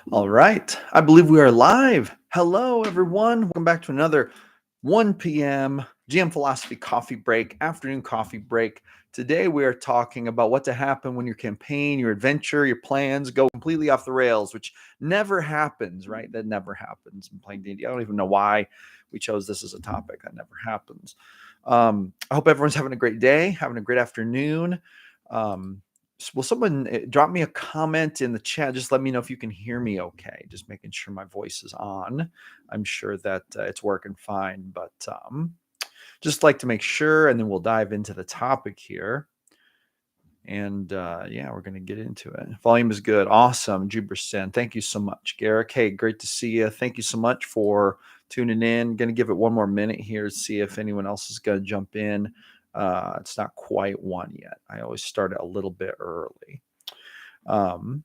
All right. I believe we are live. Hello, everyone. Welcome back to another 1 p.m. GM Philosophy coffee break, afternoon coffee break. Today, we are talking about what to happen when your campaign, your adventure, your plans go completely off the rails, which never happens, right? That never happens in playing D&D. I don't even know why we chose this as a topic. That never happens. I hope everyone's having a great day, having a great afternoon. Will someone drop me a comment in the chat? Just let me know if you can hear me okay. Just making sure my voice is on. I'm sure that it's working fine, but just like to make sure, and then we'll dive into the topic here. And yeah, we're going to get into it. Volume is good. Awesome. Juberson. Thank you so much, Garrick. Hey, great to see you. Thank you so much for tuning in. Going to give it one more minute here to see if anyone else is going to jump in. It's not quite one yet. I always start it a little bit early. I'll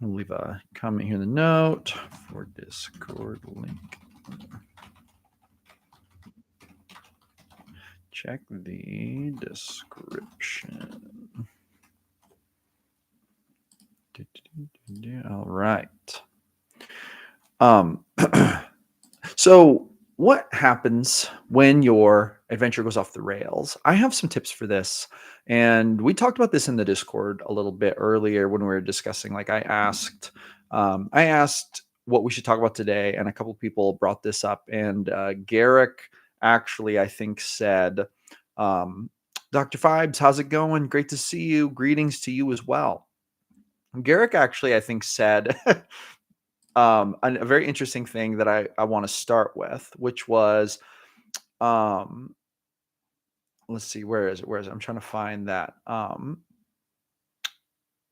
leave a comment here in the note for Discord link. Check the description. All right. So what happens when your adventure goes off the rails? I have some tips for this. And we talked about this in the Discord a little bit earlier when we were discussing, like I asked what we should talk about today. And a couple of people brought this up. And Garrick actually, I think, said, Dr. Fibes, how's it going? Great to see you. Greetings to you as well. Garrick actually, I think, said a very interesting thing that I want to start with, which was, let's see, where is it? I'm trying to find that.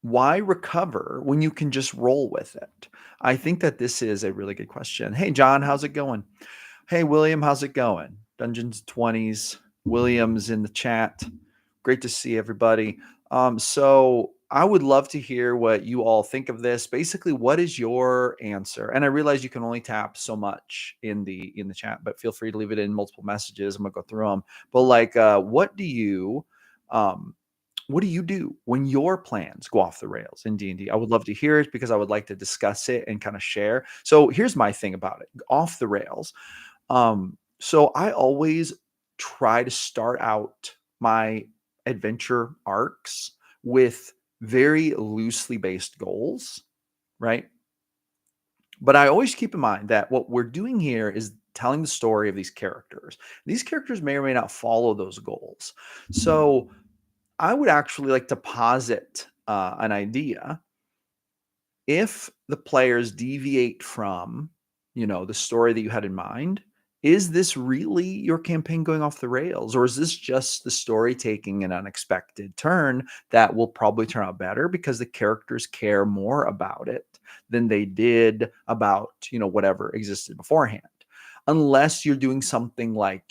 Why recover when you can just roll with it? I think that this is a really good question. Hey, John, how's it going? Hey, William, how's it going? Dungeons 20s, William's in the chat. Great to see everybody. So I would love to hear what you all think of this. Basically, what is your answer? And I realize you can only tap so much in the chat, but feel free to leave it in multiple messages. I'm gonna go through them. But like, what do you do when your plans go off the rails in D&D? I would love to hear it because I would like to discuss it and kind of share. So here's my thing about it: off the rails. So I always try to start out my adventure arcs with very loosely based goals, right? But I always keep in mind that what we're doing here is telling the story of these characters. These characters may or may not follow those goals. So I would actually like to posit an idea. If the players deviate from, the story that you had in mind, is this really your campaign going off the rails, or is this just the story taking an unexpected turn that will probably turn out better because the characters care more about it than they did about, whatever existed beforehand? Unless you're doing something like,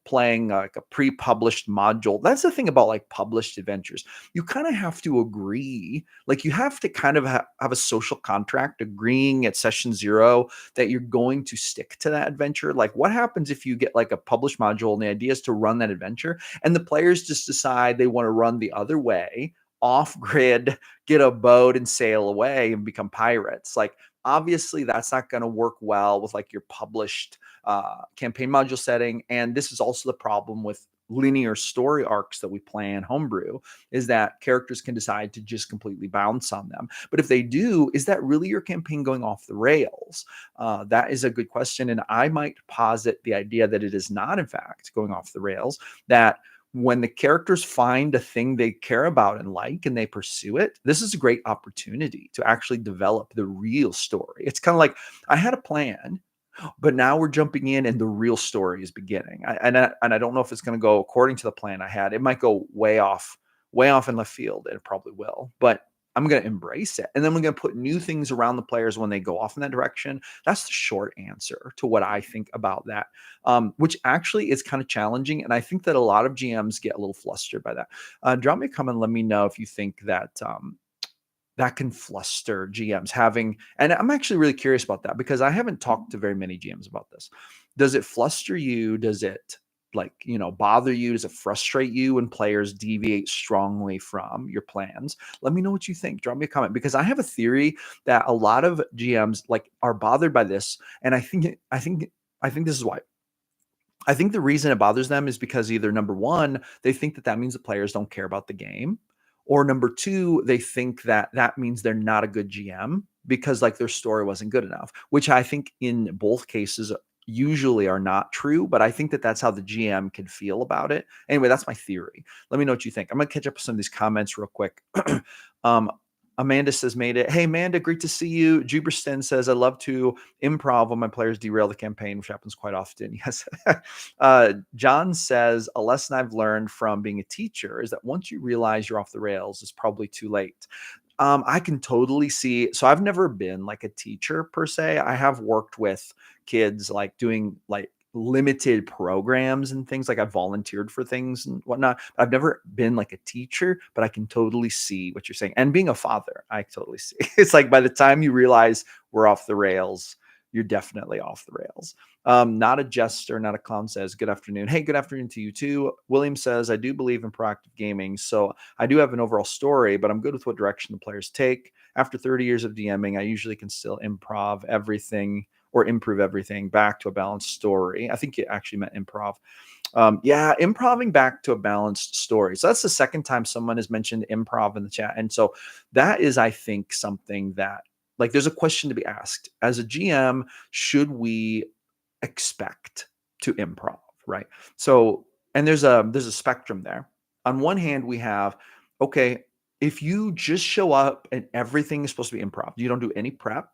playing like a pre-published module. That's the thing about like published adventures. You kind of have to agree, like you have to kind of have a social contract agreeing at session 0 that you're going to stick to that adventure. Like what happens if you get like a published module and the idea is to run that adventure and the players just decide they want to run the other way, off grid, get a boat and sail away and become pirates? Like obviously that's not going to work well with like your published campaign module setting. And this is also the problem with linear story arcs that we play in homebrew, is that characters can decide to just completely bounce on them. But if they do, is that really your campaign going off the rails? That is a good question. And I might posit the idea that it is not, in fact, going off the rails, that when the characters find a thing they care about and like, and they pursue it, this is a great opportunity to actually develop the real story. It's kind of like I had a plan, but now we're jumping in and the real story is beginning. And I don't know if it's going to go according to the plan I had. It might go way off in left field. It probably will, but I'm going to embrace it. And then we're going to put new things around the players when they go off in that direction. That's the short answer to what I think about that, which actually is kind of challenging. And I think that a lot of GMs get a little flustered by that. Drop me a comment. Let me know if you think that that can fluster GMs having, and I'm actually really curious about that because I haven't talked to very many GMs about this. Does it fluster you? Does it like, bother you? Does it frustrate you when players deviate strongly from your plans? Let me know what you think. Drop me a comment, because I have a theory that a lot of GMs like are bothered by this, and I think this is why. I think the reason it bothers them is because either number one, they think that that means the players don't care about the game, or number two, they think that that means they're not a good GM because like their story wasn't good enough, which I think in both cases usually are not true. But I think that that's how the GM can feel about it. Anyway, that's my theory. Let me know what you think. I'm gonna catch up with some of these comments real quick. um, Amanda says, made it. Hey, Amanda, great to see you. Juberston says, I love to improv when my players derail the campaign, which happens quite often. Yes. John says, a lesson I've learned from being a teacher is that once you realize you're off the rails, it's probably too late. I can totally see. So I've never been like a teacher per se. I have worked with kids like doing like limited programs and things, like I've volunteered for things and whatnot. I've never been like a teacher, but I can totally see what you're saying. And being a father, I totally see. It's like by the time you realize we're off the rails, you're definitely off the rails. Not a jester, not a clown says, good afternoon. Hey, good afternoon to you too. William says, I do believe in proactive gaming. So I do have an overall story, but I'm good with what direction the players take. After 30 years of DMing, I usually can still improve everything back to a balanced story. I think you actually meant improv. Yeah, improving back to a balanced story. So that's the second time someone has mentioned improv in the chat. And so that is, I think, something that like there's a question to be asked. As a GM, should we expect to improv, right? So, and there's a spectrum there. On one hand, we have, okay, if you just show up and everything is supposed to be improv, you don't do any prep,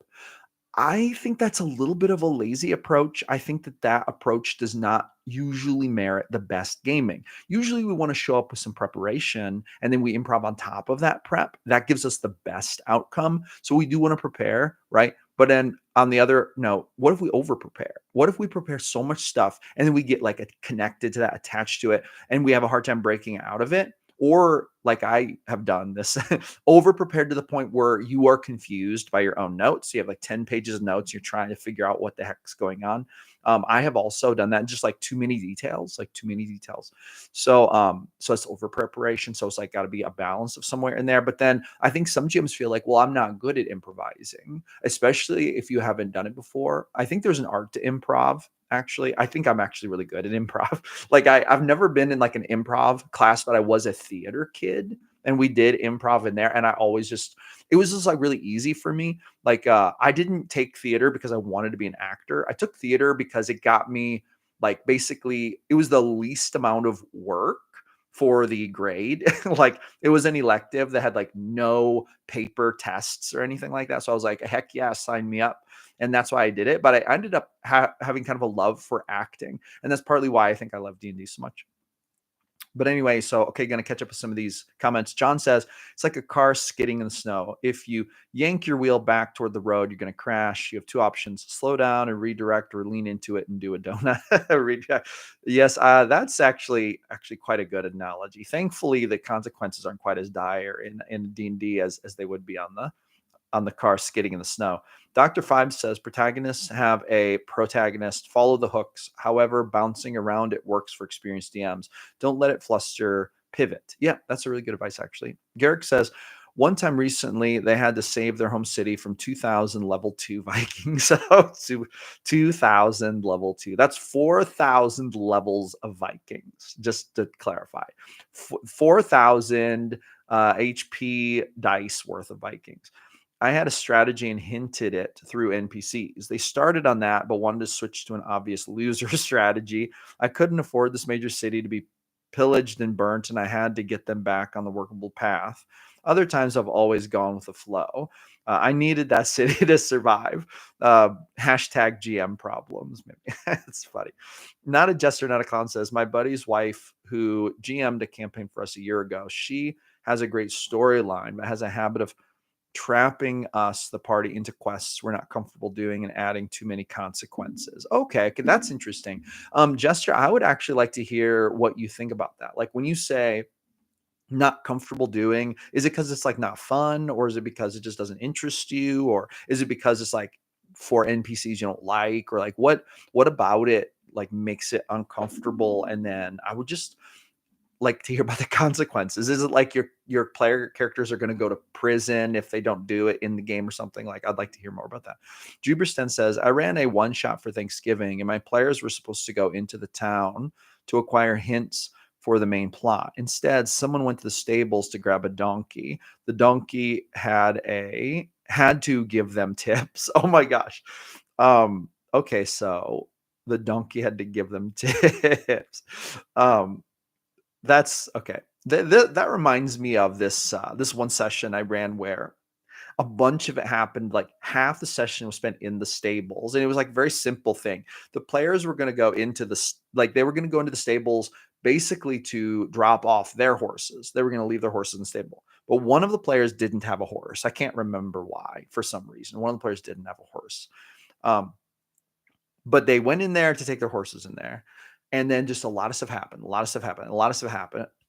I think that's a little bit of a lazy approach. I think that that approach does not usually merit the best gaming. Usually we want to show up with some preparation and then we improv on top of that prep. That gives us the best outcome. So we do want to prepare, right? But then on the other note, what if we over prepare? What if we prepare so much stuff and then we get like connected to that, attached to it, and we have a hard time breaking out of it? Or like I have done this, over prepared to the point where you are confused by your own notes. You have like 10 pages of notes. You're trying to figure out what the heck's going on. I have also done that, just like too many details, like too many details. So it's over preparation. So it's like got to be a balance of somewhere in there. But then I think some gyms feel like, well, I'm not good at improvising, especially if you haven't done it before. I think there's an art to improv. Actually, I think I'm actually really good at improv. Like I've never been in like an improv class, but I was a theater kid and we did improv in there. And I always it was just like really easy for me. Like I didn't take theater because I wanted to be an actor. I took theater because it got me like basically it was the least amount of work for the grade. Like it was an elective that had like no paper tests or anything like that. So I was like, heck yeah, sign me up. And that's why I did it. But I ended up having kind of a love for acting. And that's partly why I think I love D&D so much. But anyway, so okay, gonna catch up with some of these comments. John says it's like a car skidding in the snow. If you yank your wheel back toward the road, you're gonna crash. You have two options: slow down and redirect, or lean into it and do a donut. Yes, that's actually quite a good analogy. Thankfully, the consequences aren't quite as dire in D&D as they would be on the car skidding in the snow. Dr. Five says protagonists have a protagonist. Follow the hooks. However, bouncing around it works for experienced DMs. Don't let it fluster. Pivot. Yeah, that's a really good advice, actually. Garrick says, one time recently, they had to save their home city from 2,000 level 2 Vikings. So 2,000 level 2. That's 4,000 levels of Vikings, just to clarify. 4,000 HP dice worth of Vikings. I had a strategy and hinted it through NPCs. They started on that, but wanted to switch to an obvious loser strategy. I couldn't afford this major city to be pillaged and burnt, and I had to get them back on the workable path. Other times, I've always gone with the flow. I needed that city to survive. Hashtag GM problems. Maybe it's funny. Not a jester, not a clown says, my buddy's wife, who GM'd a campaign for us a year ago, she has a great storyline, but has a habit of trapping us, the party, into quests we're not comfortable doing and adding too many consequences. Okay, that's interesting. Jester, I would actually like to hear what you think about that. Like when you say not comfortable doing, is it because it's like not fun, or is it because it just doesn't interest you, or is it because it's like for NPCs you don't like, or like what about it like makes it uncomfortable, and then I would just like to hear about the consequences. Is it like your player characters are going to go to prison if they don't do it in the game or something? Like, I'd like to hear more about that. Jubersten says, I ran a one shot for Thanksgiving, and my players were supposed to go into the town to acquire hints for the main plot. Instead, someone went to the stables to grab a donkey. The donkey had to give them tips. Oh my gosh. Okay, so the donkey had to give them tips. That's okay. That reminds me of this one session I ran where a bunch of it happened. Like half the session was spent in the stables, and it was like a very simple thing. The players were going to go into they were going to go into the stables basically to drop off their horses. They were going to leave their horses in the stable, but one of the players didn't have a horse. I can't remember why. For some reason, one of the players didn't have a horse. But they went in there to take their horses in there. And then just a lot of stuff happened.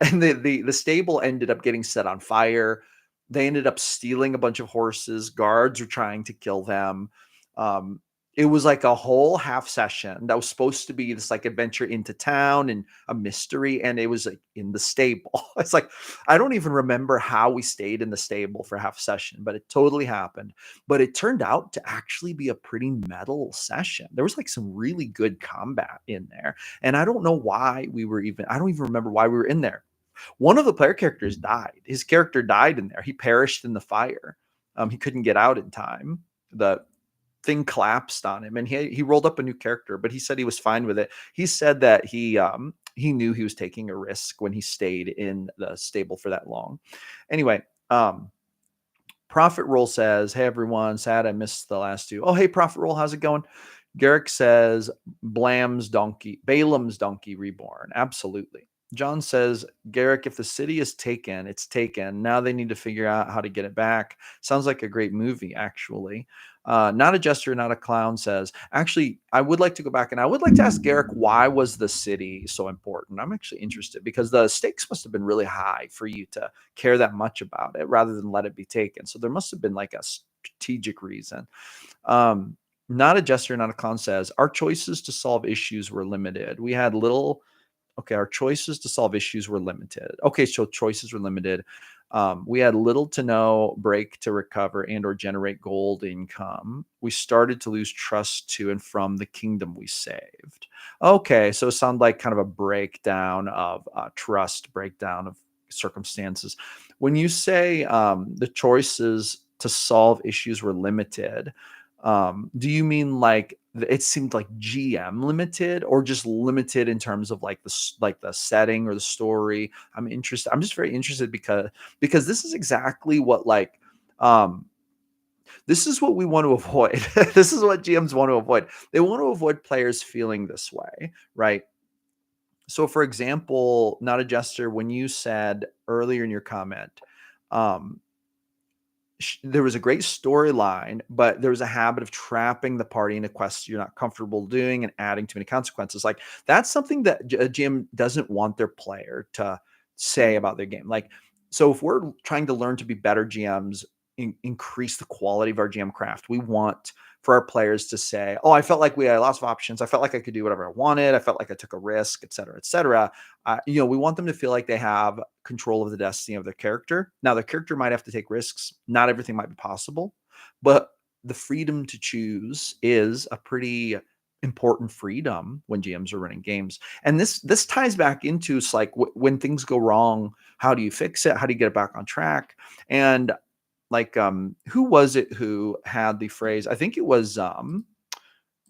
And the stable ended up getting set on fire. They ended up stealing a bunch of horses. Guards were trying to kill them. Um, it was like a whole half session that was supposed to be this like adventure into town and a mystery, and it was like in the stable. It's like I don't even remember how we stayed in the stable for half a session, but it totally happened. But it turned out to actually be a pretty metal session. There was like some really good combat in there, and I don't know why I don't even remember why we were in there. One of the player characters died. His character died in there. He perished in the fire. He couldn't get out in time. The thing collapsed on him, and he rolled up a new character, but he said he was fine with it. He said that he knew he was taking a risk when he stayed in the stable for that long. Anyway, Prophet Roll says, hey everyone, sad I missed the last two. Oh, hey Prophet Roll, how's it going? Garrick says Balaam's donkey reborn. Absolutely. John says, Garrick, if the city is taken, it's taken. Now they need to figure out how to get it back. Sounds like a great movie, actually. Not a jester, not a clown says, actually, I would like to go back and I would like to ask Garrick, why was the city so important? I'm actually interested because the stakes must have been really high for you to care that much about it rather than let it be taken. So there must have been like a strategic reason. Not a jester, not a clown says, our choices to solve issues were limited. We had little. Okay, our choices to solve issues were limited. Okay, so choices were limited. We had little to no break to recover and or generate gold income. We started to lose trust to and from the kingdom we saved. Okay, so it sounded like kind of a breakdown of trust, breakdown of circumstances. When you say the choices to solve issues were limited, do you mean like it seemed like GM limited or just limited in terms of like the setting or the story? I'm interested. I'm just very interested because this is exactly what this is what we want to avoid. This is what GMs want to avoid. They want to avoid players feeling this way, right? So for example, not a jester, when you said earlier in your comment, um, there was a great storyline, but there was a habit of trapping the party in a quest you're not comfortable doing and adding too many consequences. Like that's something that a GM doesn't want their player to say about their game. Like, so if we're trying to learn to be better GMs, increase the quality of our GM craft, we want for our players to say, oh, I felt like we had lots of options. I felt like I could do whatever I wanted. I felt like I took a risk, et cetera, et cetera. We want them to feel like they have control of the destiny of their character. Now, their character might have to take risks. Not everything might be possible, but the freedom to choose is a pretty important freedom when GMs are running games. And this ties back into it's like when things go wrong, how do you fix it? How do you get it back on track? And like who was it who had the phrase? I think it was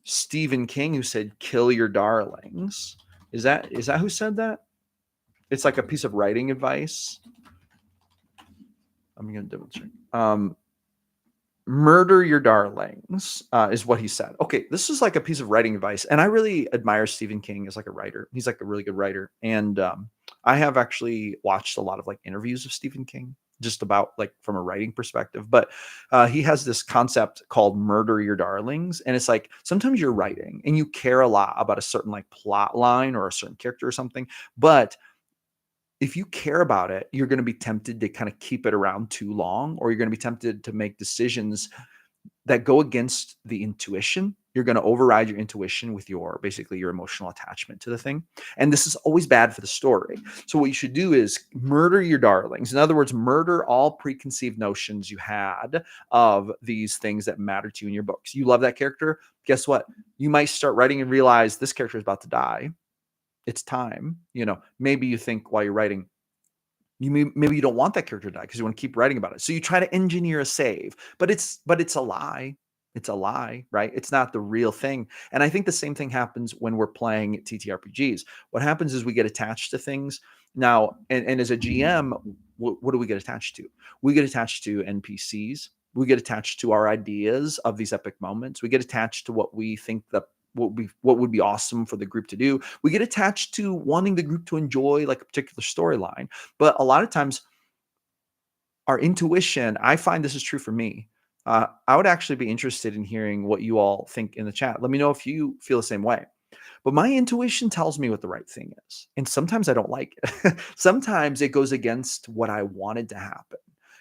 Stephen King who said kill your darlings. Is that who said that? It's like a piece of writing advice. I'm going to double check. Murder your darlings is what he said. Okay, this is like a piece of writing advice, and I really admire Stephen King as like a writer. He's like a really good writer, and I have actually watched a lot of like interviews of Stephen King just about like from a writing perspective. But he has this concept called murder your darlings, and it's like sometimes you're writing and you care a lot about a certain like plot line or a certain character or something, but if you care about it, you're going to be tempted to kind of keep it around too long, or you're going to be tempted to make decisions that go against the intuition you're going to override your intuition with your basically your emotional attachment to the thing. And this is always bad for the story. So what you should do is murder your darlings. In other words, murder all preconceived notions you had of these things that matter to you in your books. You love that character. Guess what? You might start writing and realize this character is about to die. It's time. Maybe you think while you're writing, maybe you don't want that character to die because you want to keep writing about it. So you try to engineer a save, but it's a lie. It's a lie, right? It's not the real thing. And I think the same thing happens when we're playing TTRPGs. What happens is we get attached to things now, and as a GM, what do we get attached to? We get attached to NPCs. We get attached to our ideas of these epic moments. We get attached to what we think what would be awesome for the group to do. We get attached to wanting the group to enjoy like a particular storyline. But a lot of times our intuition, I find this is true for me. I would actually be interested in hearing what you all think in the chat. Let me know if you feel the same way. But my intuition tells me what the right thing is. And sometimes I don't like it. Sometimes it goes against what I wanted to happen.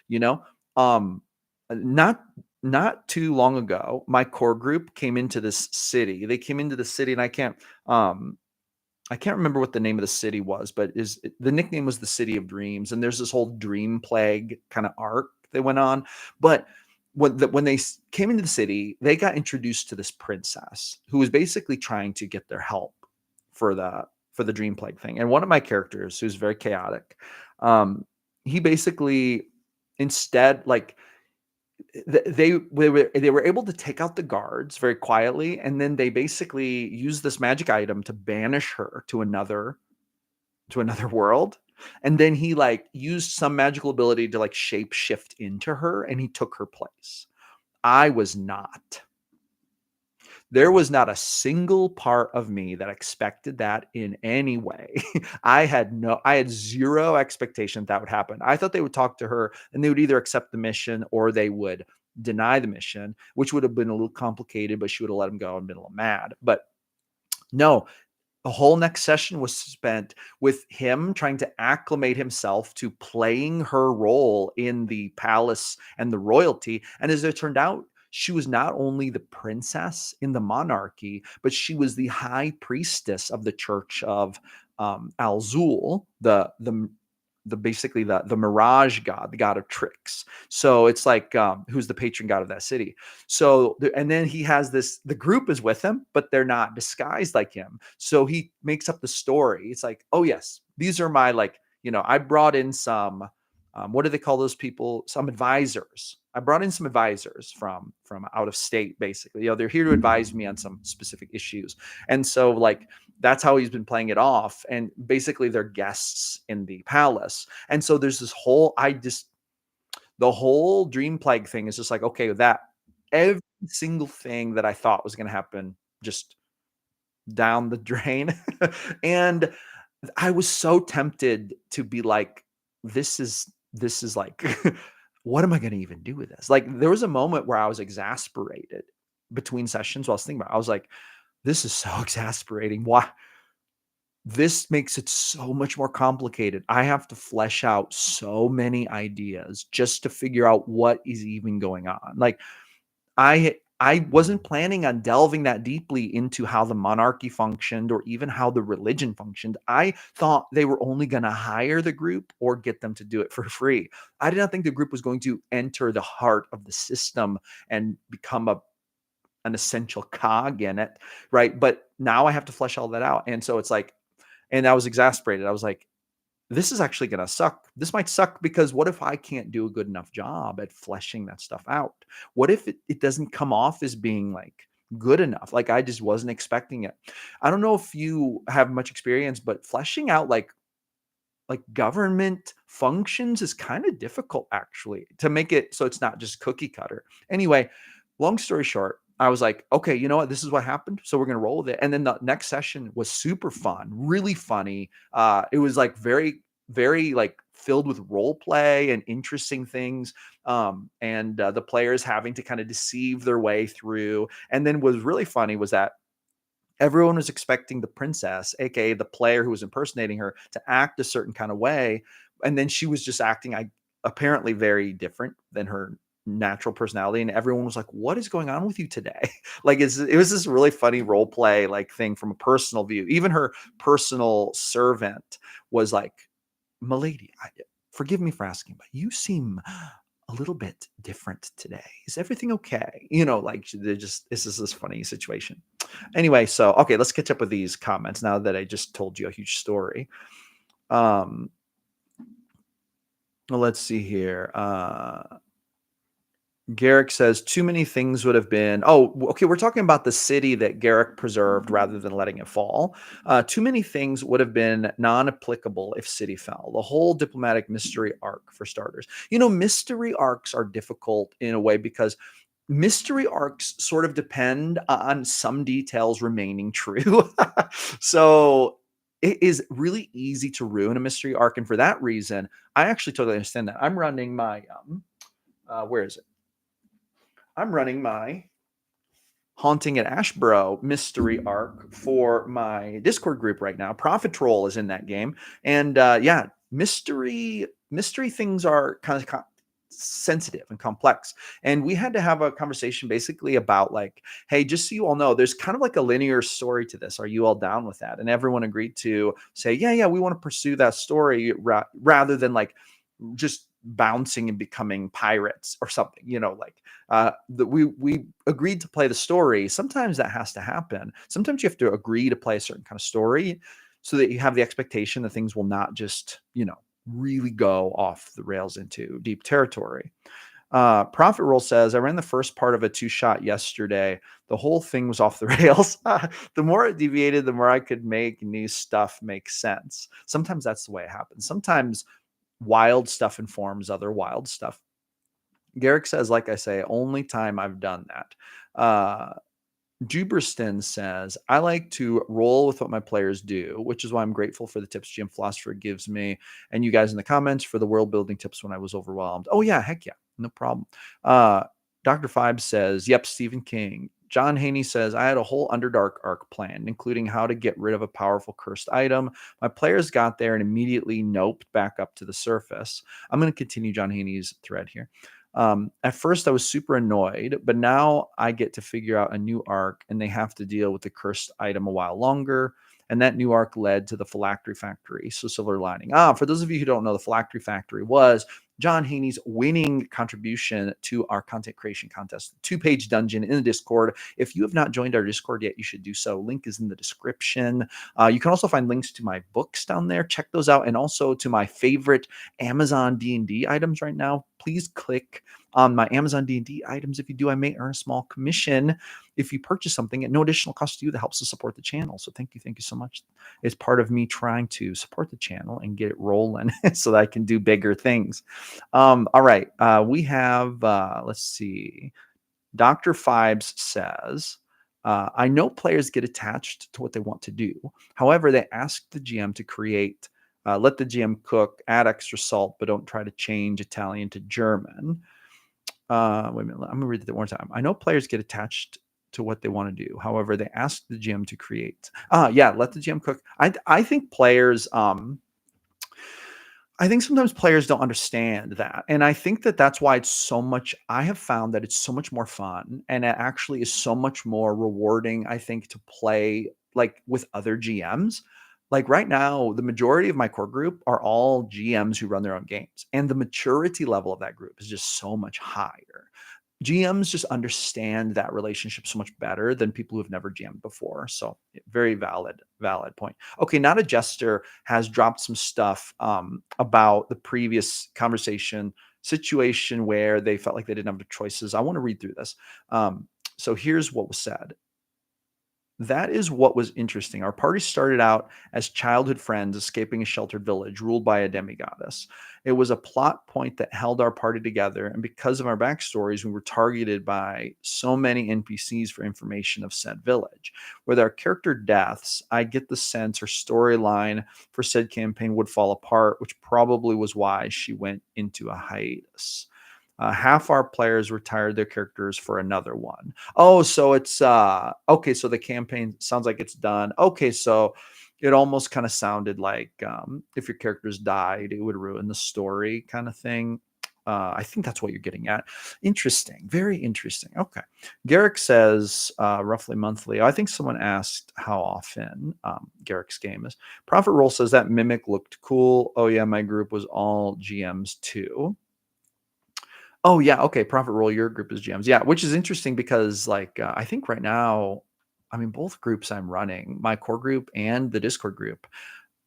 You know, um, not too long ago, my core group came into this city. They came into the city, and I can't remember what the name of the city was, but the nickname was the City of Dreams. And there's this whole dream plague kind of arc that went on. But when they came into the city, they got introduced to this princess who was basically trying to get their help for the dream plague thing. And one of my characters, who's very chaotic, he basically instead like they were able to take out the guards very quietly, and then they basically used this magic item to banish her to another world. And then he like used some magical ability to like shape shift into her, and he took her place. I was not. There was not a single part of me that expected that in any way. I had zero expectation that would happen. I thought they would talk to her and they would either accept the mission or they would deny the mission, which would have been a little complicated, but she would have let him go and been a little mad. But no, the whole next session was spent with him trying to acclimate himself to playing her role in the palace and the royalty. And as it turned out, she was not only the princess in the monarchy, but she was the high priestess of the church of Alzul, the basically the mirage god, the god of tricks. So it's like who's the patron god of that city. So and then he has the group is with him, but they're not disguised like him. So he makes up the story. It's like, oh yes, these are my I brought in some what do they call those people? Some advisors. I brought in some advisors from out of state, basically. They're here to advise me on some specific issues. And so like that's how he's been playing it off. And basically they're guests in the palace. And so there's this the whole dream plague thing is just like, okay, that every single thing that I thought was going to happen just down the drain. And I was so tempted to be like, this is like, what am I going to even do with this? Like, there was a moment where I was exasperated between sessions while I was thinking about it. I was like, this is so exasperating. Why? This makes it so much more complicated. I have to flesh out so many ideas just to figure out what is even going on. Like, I wasn't planning on delving that deeply into how the monarchy functioned or even how the religion functioned. I thought they were only going to hire the group or get them to do it for free. I did not think the group was going to enter the heart of the system and become an essential cog in it, right? But now I have to flesh all that out. And so it's like, and I was exasperated. I was like, this is actually going to suck. This might suck because what if I can't do a good enough job at fleshing that stuff out? What if it doesn't come off as being like good enough? Like I just wasn't expecting it. I don't know if you have much experience, but fleshing out like government functions is kind of difficult actually to make it so it's not just cookie cutter. Anyway, long story short, I was like, okay, you know what? This is what happened. So we're going to roll with it. And then the next session was super fun, really funny. It was like very, very like filled with role play and interesting things. And the players having to kind of deceive their way through. And then what was really funny was that everyone was expecting the princess, aka the player who was impersonating her, to act a certain kind of way. And then she was just acting apparently very different than her natural personality, and everyone was like, "What is going on with you today?" Like it was this really funny role play like thing from a personal view. Even her personal servant was like, "Milady, forgive me for asking, but you seem a little bit different today. Is everything okay?" Like they're just this is this funny situation. Anyway, so okay, let's catch up with these comments now that I just told you a huge story. Um, well, let's see here. Garrick says too many things would have been. Oh, okay. We're talking about the city that Garrick preserved rather than letting it fall. Too many things would have been non-applicable if city fell. The whole diplomatic mystery arc, for starters. Mystery arcs are difficult in a way because mystery arcs sort of depend on some details remaining true. So it is really easy to ruin a mystery arc, and for that reason, I actually totally understand that. I'm running my where is it? I'm running my Haunting at Ashburrow mystery arc for my Discord group right now. Profit Troll is in that game, and yeah, mystery things are kind of sensitive and complex. And we had to have a conversation basically about like, hey, just so you all know, there's kind of like a linear story to this. Are you all down with that? And everyone agreed to say, yeah, we want to pursue that story rather than like just bouncing and becoming pirates or something. Like we agreed to play the story. Sometimes that has to happen. Sometimes you have to agree to play a certain kind of story so that you have the expectation that things will not just really go off the rails into deep territory. Profit Roll says, I ran the first part of a 2-shot yesterday. The whole thing was off the rails. The more it deviated, the more I could make new stuff make sense. Sometimes that's the way it happens. Sometimes wild stuff informs other wild stuff. Garrick says, like I say, only time I've done that. Juberston says, I like to roll with what my players do, which is why I'm grateful for the tips GM Philosopher gives me and you guys in the comments for the world building tips when I was overwhelmed. Oh, yeah, heck yeah, no problem. Dr. Five says, yep, Stephen King. John Haney says, I had a whole Underdark arc planned, including how to get rid of a powerful cursed item. My players got there and immediately noped back up to the surface. I'm going to continue John Haney's thread here. At first, I was super annoyed, but now I get to figure out a new arc and they have to deal with the cursed item a while longer. And that new arc led to the Phylactery Factory. So, silver lining. For those of you who don't know, the Phylactery Factory was John Haney's winning contribution to our content creation contest, 2-page dungeon in the Discord. If you have not joined our Discord yet, you should do so. Link is in the description. You can also find links to my books down there. Check those out. And also to my favorite Amazon D&D items right now. Please click on my Amazon D&D items. If you do, I may earn a small commission if you purchase something at no additional cost to you. That helps to support the channel. So thank you so much. It's part of me trying to support the channel and get it rolling so that I can do bigger things. All right. We have, let's see. Dr. Fibes says, I know players get attached to what they want to do. However, they ask the GM to create, let the GM cook, add extra salt, but don't try to change Italian to German. Wait a minute. I'm going to read it one more time. I know players get attached to what they want to do. However, they ask the GM to create. Yeah, let the GM cook. I think players, I think sometimes players don't understand that. And I think that that's why I have found that it's so much more fun and it actually is so much more rewarding, I think, to play like with other GMs. Like right now, the majority of my core group are all GMs who run their own games. And the maturity level of that group is just so much higher. GMs just understand that relationship so much better than people who have never GM'd before. So very valid point. Okay, Not a Jester has dropped some stuff about the previous conversation situation where they felt like they didn't have the choices. I want to read through this. So here's what was said. That is what was interesting. Our party started out as childhood friends escaping a sheltered village ruled by a demigoddess. It was a plot point that held our party together, and because of our backstories, we were targeted by so many NPCs for information of said village. With our character deaths, I get the sense her storyline for said campaign would fall apart, which probably was why she went into a hiatus. Half our players retired their characters for another one. Oh, so it's okay. So the campaign sounds like it's done. Okay, so it almost kind of sounded like if your characters died, it would ruin the story, kind of thing. I think that's what you're getting at. Interesting. Very interesting. Okay. Garrick says roughly monthly. I think someone asked how often Garrick's game is. Profit Roll says that Mimic looked cool. Oh, yeah. My group was all GMs too. Oh, yeah. Okay. Profit Roll, your group is GMs. Yeah. Which is interesting because, like, I think right now, I mean, both groups I'm running, my core group and the Discord group,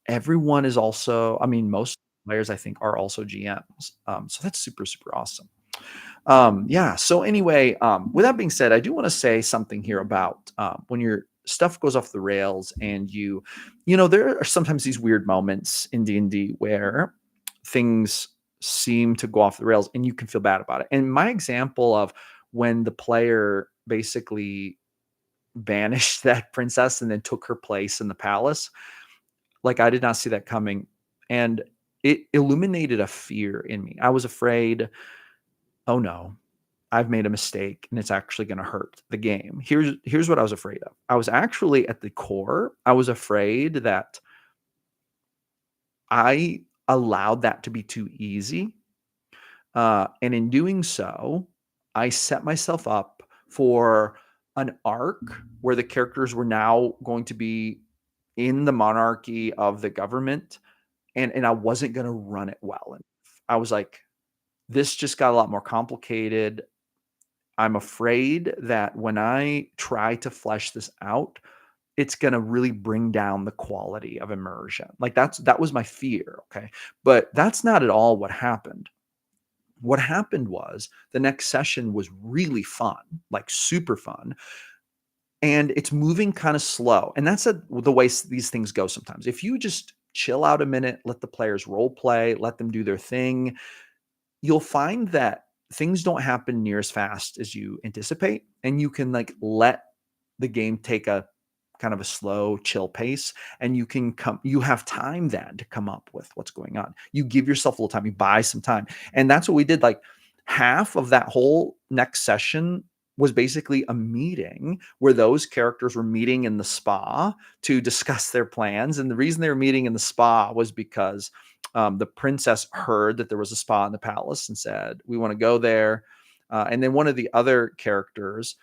everyone is also, I mean, most players I think are also GMs. So that's super, super awesome. Yeah. So anyway, with that being said, I do want to say something here about when your stuff goes off the rails and there are sometimes these weird moments in D&D where things seem to go off the rails and you can feel bad about it. And my example of when the player basically banished that princess and then took her place in the palace, like I did not see that coming. And it illuminated a fear in me. I was afraid, oh no, I've made a mistake and it's actually going to hurt the game. Here's what I was afraid of. I was actually at the core, I was afraid that I allowed that to be too easy. And in doing so, I set myself up for an arc where the characters were now going to be in the monarchy of the government, and I wasn't going to run it well enough. I was like, this just got a lot more complicated. I'm afraid that when I try to flesh this out, it's going to really bring down the quality of immersion. Like that was my fear, okay? But that's not at all what happened. What happened was the next session was really fun, like super fun, and it's moving kind of slow. And that's the way these things go sometimes. If you just chill out a minute, let the players role play, let them do their thing, you'll find that things don't happen near as fast as you anticipate, and you can like let the game take a kind of a slow chill pace, and you have time then to come up with what's going on. You give yourself a little time, you buy some time. And that's what we did. Like half of that whole next session was basically a meeting where those characters were meeting in the spa to discuss their plans. And the reason they were meeting in the spa was because the princess heard that there was a spa in the palace and said, we want to go there. And then one of the other characters,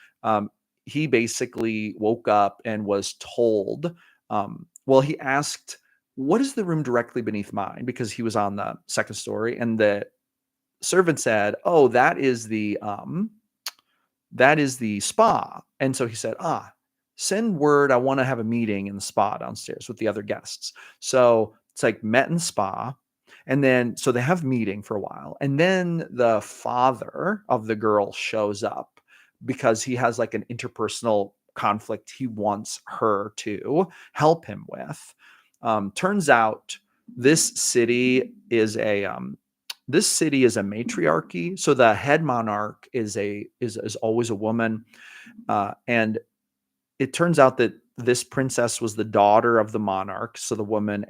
he basically woke up and was told, well, he asked, what is the room directly beneath mine? Because he was on the second story. And the servant said, oh, that is the spa. And so he said, send word. I want to have a meeting in the spa downstairs with the other guests. So it's like met in the spa. And then, so they have meeting for a while. And then the father of the girl shows up because he has like an interpersonal conflict he wants her to help him with. Turns out this city is a matriarchy. So the head monarch is always a woman. And it turns out that this princess was the daughter of the monarch, so the woman,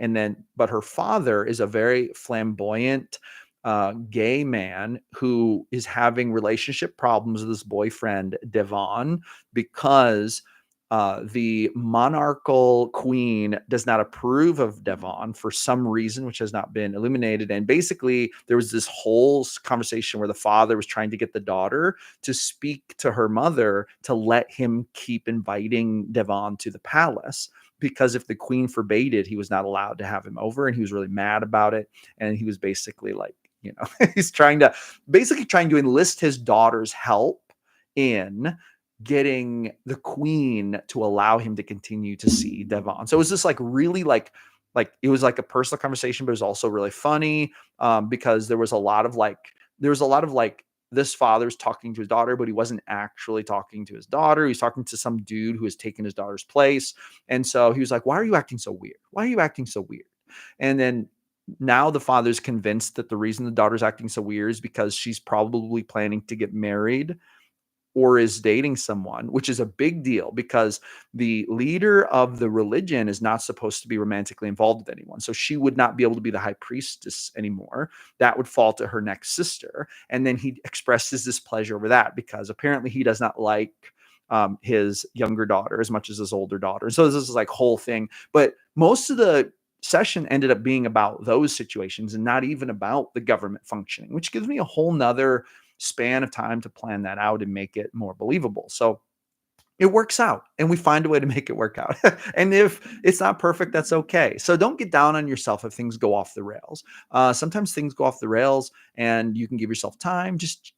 but her father is a very flamboyant gay man who is having relationship problems with his boyfriend Devon because the monarchal queen does not approve of Devon for some reason, which has not been illuminated. And basically, there was this whole conversation where the father was trying to get the daughter to speak to her mother to let him keep inviting Devon to the palace. Because if the queen forbade it, he was not allowed to have him over. And he was really mad about it. And he was basically like, he's trying to enlist his daughter's help in getting the queen to allow him to continue to see Devon. So it was just like really like it was like a personal conversation, but it was also really funny because there was a lot of like this father's talking to his daughter, but he wasn't actually talking to his daughter. He was talking to some dude who has taken his daughter's place. And so he was like, why are you acting so weird? Why are you acting so weird? And then now the father's convinced that the reason the daughter's acting so weird is because she's probably planning to get married or is dating someone, which is a big deal because the leader of the religion is not supposed to be romantically involved with anyone. So she would not be able to be the high priestess anymore. That would fall to her next sister. And then he expresses displeasure over that because apparently he does not like his younger daughter as much as his older daughter. So this is like whole thing. But most of the session ended up being about those situations and not even about the government functioning, which gives me a whole nother span of time to plan that out and make it more believable. So it works out and we find a way to make it work out. And if it's not perfect, that's okay. So don't get down on yourself if things go off the rails. Sometimes things go off the rails and you can give yourself time. Just,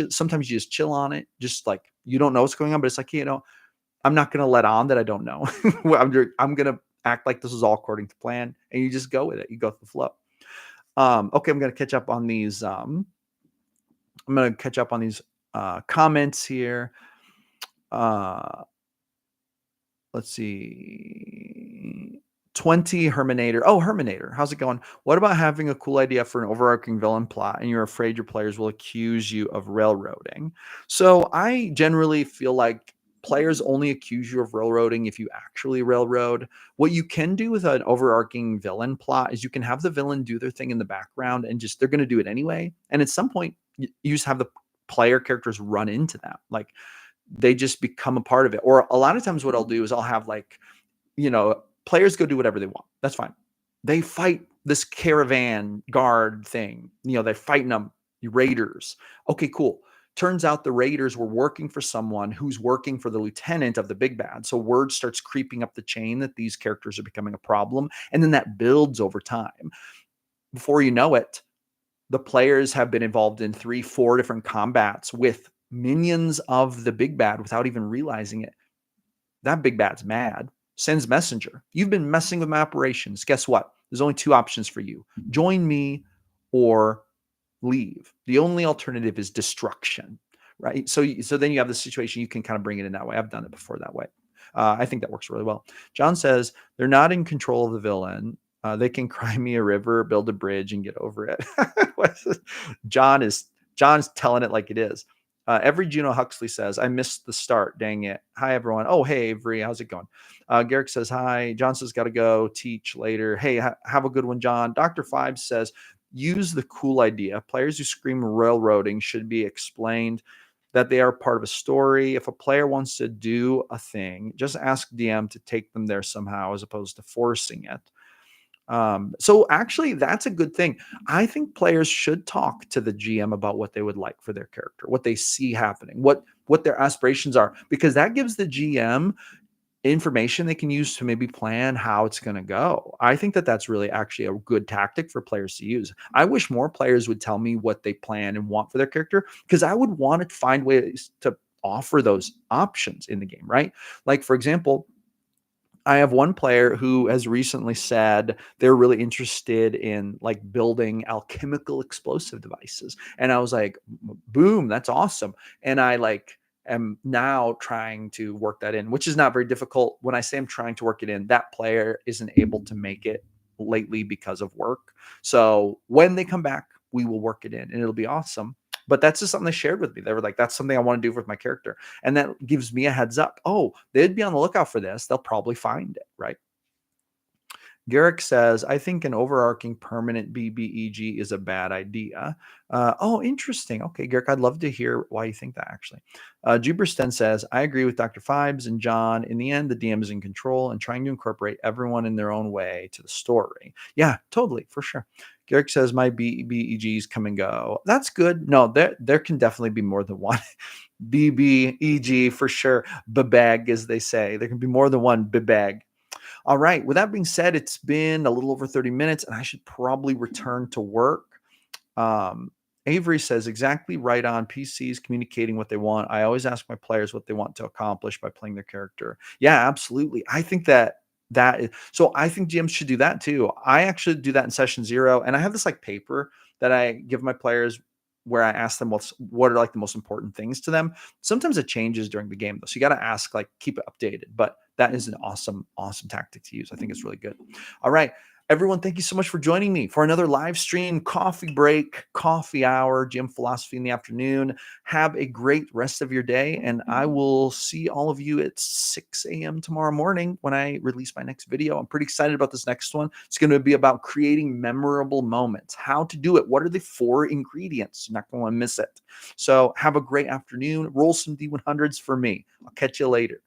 sometimes you just chill on it. Just like you don't know what's going on, but it's like, I'm not going to let on that I don't know. I'm going to act like this is all according to plan and you just go with it. You go with the flow. Okay, I'm going to catch up on these. Comments here. Let's see. 20 Herminator. Oh, Herminator. How's it going? What about having a cool idea for an overarching villain plot and you're afraid your players will accuse you of railroading? So I generally feel like players only accuse you of railroading if you actually railroad. What you can do with an overarching villain plot is you can have the villain do their thing in the background and just they're going to do it anyway. And at some point, you just have the player characters run into that. Like they just become a part of it. Or a lot of times what I'll do is I'll have like, players go do whatever they want. That's fine. They fight this caravan guard thing. They're fighting them, raiders. Okay, cool. Turns out the raiders were working for someone who's working for the lieutenant of the big bad. So word starts creeping up the chain that these characters are becoming a problem. And then that builds over time. Before you know it, the players have been involved in 3-4 different combats with minions of the big bad without even realizing it. That big bad's mad. Sends messenger. You've been messing with my operations. Guess what? There's only 2 options for you. Join me or leave. The only alternative is destruction, right? So then you have the situation, you can kind of bring it in that way. I've done it before that way. I think that works really well. John says, they're not in control of the villain. They can cry me a river, build a bridge, and get over it. John's telling it like it is. Every Juno Huxley says, I missed the start. Dang it. Hi, everyone. Oh, hey, Avery. How's it going? Garrick says, hi. John says, got to go teach later. Hey, have a good one, John. Dr. Five says, use the cool idea. Players who scream railroading should be explained that they are part of a story. If a player wants to do a thing, just ask DM to take them there somehow as opposed to forcing it. So actually that's a good thing. I think players should talk to the GM about what they would like for their character, what they see happening, what their aspirations are, because that gives the GM information they can use to maybe plan how it's going to go. I think that that's really actually a good tactic for players to use. I wish more players would tell me what they plan and want for their character, because I would want to find ways to offer those options in the game, right? Like, for example, I have one player who has recently said they're really interested in like building alchemical explosive devices. And I was like, boom, that's awesome. And I am now trying to work that in, which is not very difficult. When I say I'm trying to work it in, that player isn't able to make it lately because of work. So when they come back, we will work it in and it'll be awesome. But that's just something they shared with me. They were like, that's something I want to do with my character. And that gives me a heads up. Oh, they'd be on the lookout for this. They'll probably find it, right? Garrick says, I think an overarching permanent BBEG is a bad idea. Oh, interesting. Okay, Garrick, I'd love to hear why you think that, actually. Jubersten says, I agree with Dr. Fibes and John. In the end, the DM is in control and trying to incorporate everyone in their own way to the story. Yeah, totally, for sure. Garrick says, my BBEGs come and go. That's good. No, there can definitely be more than one. BBEG for sure. Babag, as they say. There can be more than one babag. All right. With that being said, it's been a little over 30 minutes and I should probably return to work. Avery says, exactly right on. PCs communicating what they want. I always ask my players what they want to accomplish by playing their character. Yeah, absolutely. I think so I think GMs should do that too. I actually do that in session 0. And I have this like paper that I give my players where I ask them what are like the most important things to them. Sometimes it changes during the game though. So you got to ask, like, keep it updated, but that is an awesome, awesome tactic to use. I think it's really good. All right. Everyone, thank you so much for joining me for another live stream, coffee break, coffee hour, gym philosophy in the afternoon. Have a great rest of your day, and I will see all of you at 6 a.m. tomorrow morning when I release my next video. I'm pretty excited about this next one. It's going to be about creating memorable moments, how to do it. What are the 4 ingredients? You're not going to want to miss it. So have a great afternoon. Roll some D100s for me. I'll catch you later.